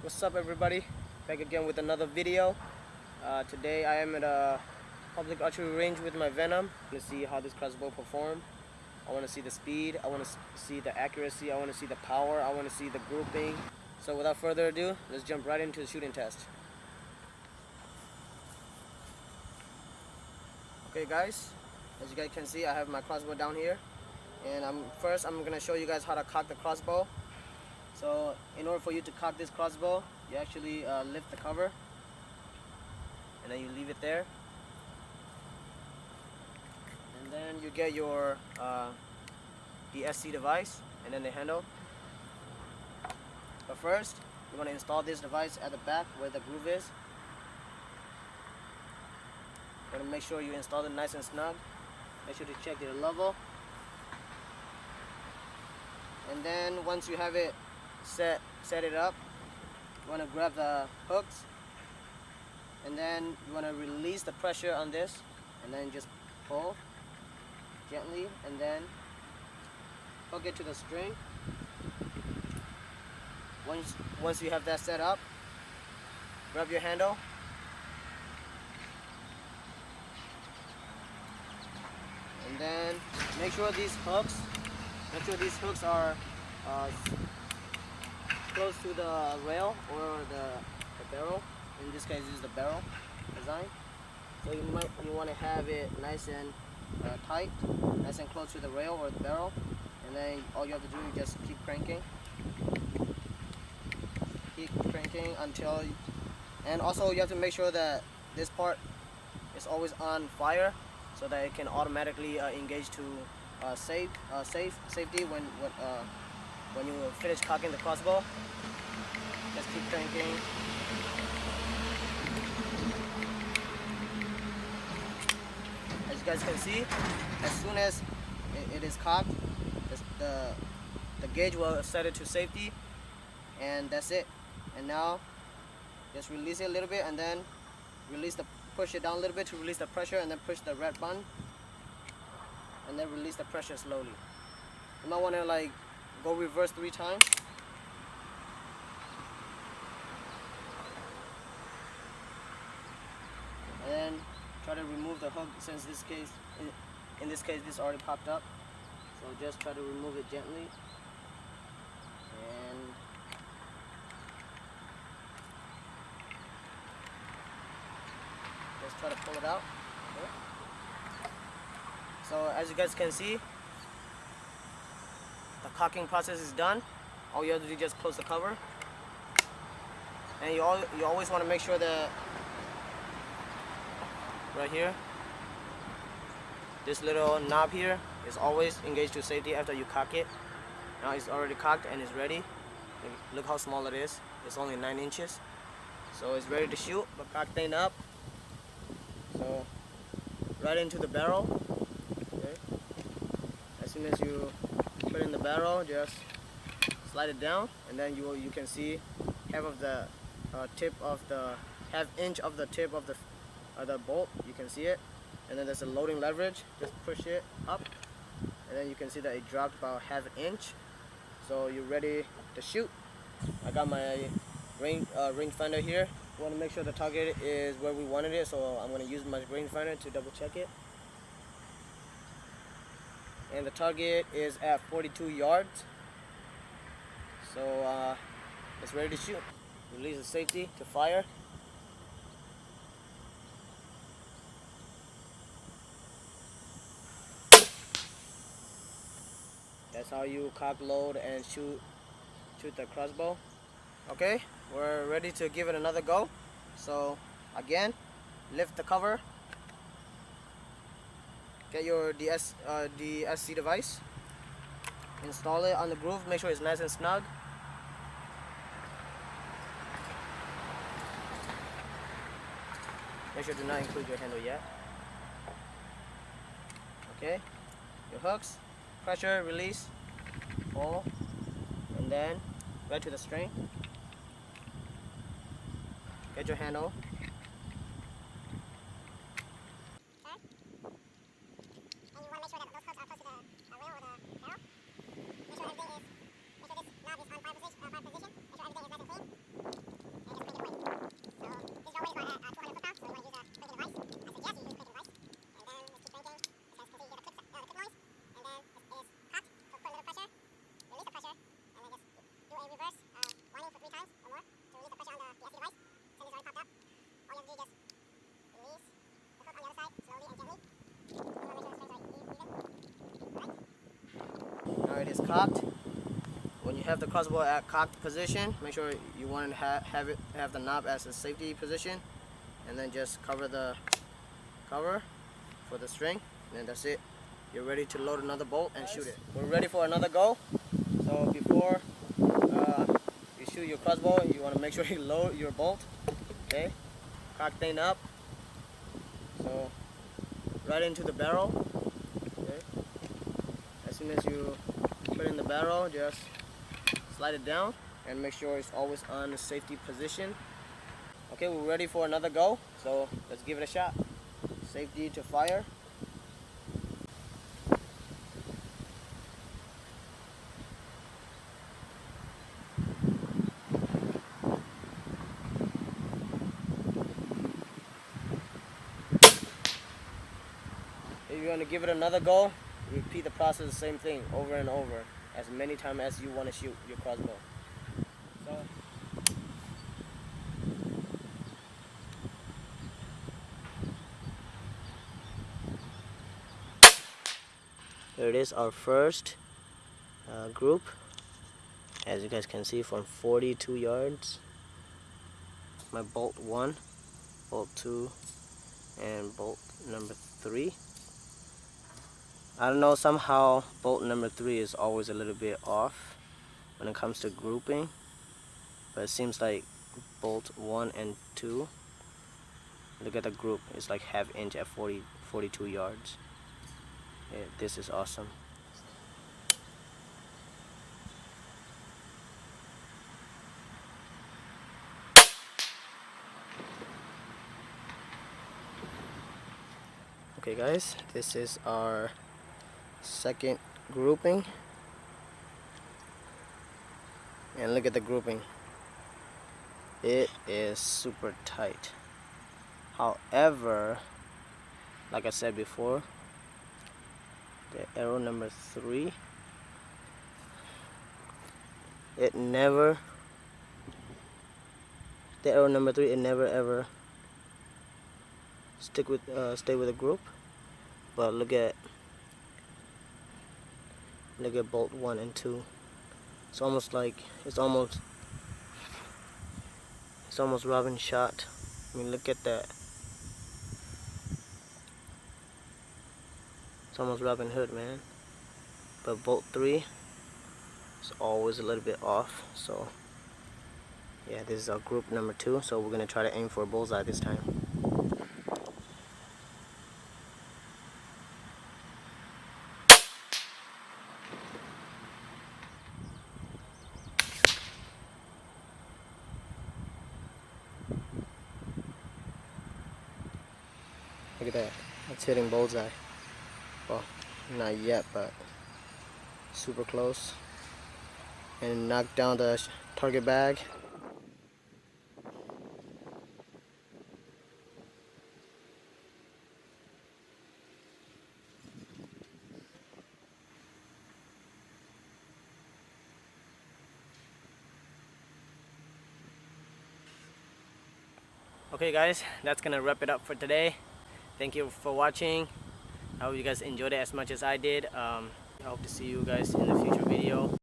What's up, everybody? Back again with another video. Today I am at a public archery range with my Venom. I want to see how this crossbow performs. I want to see the speed, I want to see the accuracy, I want to see the power, I want to see the grouping. So without further ado, let's jump right into the shooting test. Okay guys, as you guys can see, I have my crossbow down here. And first I'm going to show you guys how to cock the crossbow. So in order for you to cock this crossbow, you actually lift the cover and then you leave it there. And then you get your the SC device and then the handle. But first, you want to install this device at the back where the groove is. You want to make sure you install it nice and snug. Make sure to check your level. And then once you have it set it up, you want to grab the hooks and then you want to release the pressure on this and then just pull gently and then hook it to the string. Once you have that set up, grab your handle and then make sure these hooks are close to the rail or the barrel. In this case, this is the barrel design. So you want to have it nice and tight, nice and close to the rail or the barrel, and then all you have to do is just keep cranking until. And also you have to make sure that this part is always on fire so that it can automatically engage to safety when you finish cocking the crossbow. Just keep cranking. As you guys can see, as soon as it is cocked, the gauge will set it to safety, and that's it. And now just release it a little bit and then push it down a little bit to release the pressure, and then push the red button and then release the pressure slowly. You might want to go reverse 3 times. And then try to remove the hook, since in this case this already popped up. So just try to remove it gently. And just try to pull it out. Okay. So as you guys can see, the cocking process is done. All you have to do is just close the cover. And you always want to make sure that right here, this little knob here is always engaged to safety after you cock it. Now it's already cocked and it's ready. Look how small it is. It's only 9 inches. So it's ready to shoot, but cocked ain't up. So right into the barrel. Okay. As soon as you put in the barrel, just slide it down, and then you can see half of the half inch of the tip of the bolt. You can see it, and then there's a loading leverage. Just push it up, and then you can see that it dropped about half an inch. So you're ready to shoot. I got my rangefinder here. We want to make sure the target is where we wanted it, so I'm going to use my rangefinder to double check it. And the target is at 42 yards. So it's ready to shoot. Release the safety to fire. That's how you cock, load, and shoot the crossbow. Okay, we're ready to give it another go. So again, lift the cover. Get your SC device. Install it on the groove. Make sure it's nice and snug. Make sure to not include your handle yet. Okay, your hooks, pressure, release, pull, and then right to the string. Get your handle. is cocked. When you have the crossbow at cocked position, make sure you want to have the knob as a safety position, and then just cover the cover for the string, and then that's it. You're ready to load another bolt and shoot it. We're ready for another go. So before you shoot your crossbow, you want to make sure you load your bolt. Okay, cock thing up. So right into the barrel. Okay. As soon as you put in the barrel, just slide it down and make sure it's always on the safety position. Okay, we're ready for another go. So let's give it a shot. Safety to fire. If you want to give it another go, repeat the process, the same thing over and over, as many times as you want to shoot your crossbow. So, here it is, our first group. As you guys can see, from 42 yards. My bolt 1, bolt 2, and bolt number 3. I don't know, somehow bolt number 3 is always a little bit off when it comes to grouping, but it seems like bolt 1 and 2, look at the group, it's like ½ inch at 42 yards. Yeah, this is awesome. Okay guys, this is our second grouping, and look at the grouping. It is super tight. However, like I said before, the arrow number 3, it never ever stay with a group. But look at bolt 1 and 2. It's almost Robin shot. I mean, look at that. It's almost Robin Hood, man. But bolt 3 is always a little bit off. So yeah, this is our group number 2. So we're gonna try to aim for a bullseye this time. Look at that. It's hitting bullseye. Well, not yet, but super close. And knocked down the target bag. Okay guys, that's gonna wrap it up for today. Thank you for watching. I hope you guys enjoyed it as much as I did. I hope to see you guys in the future video.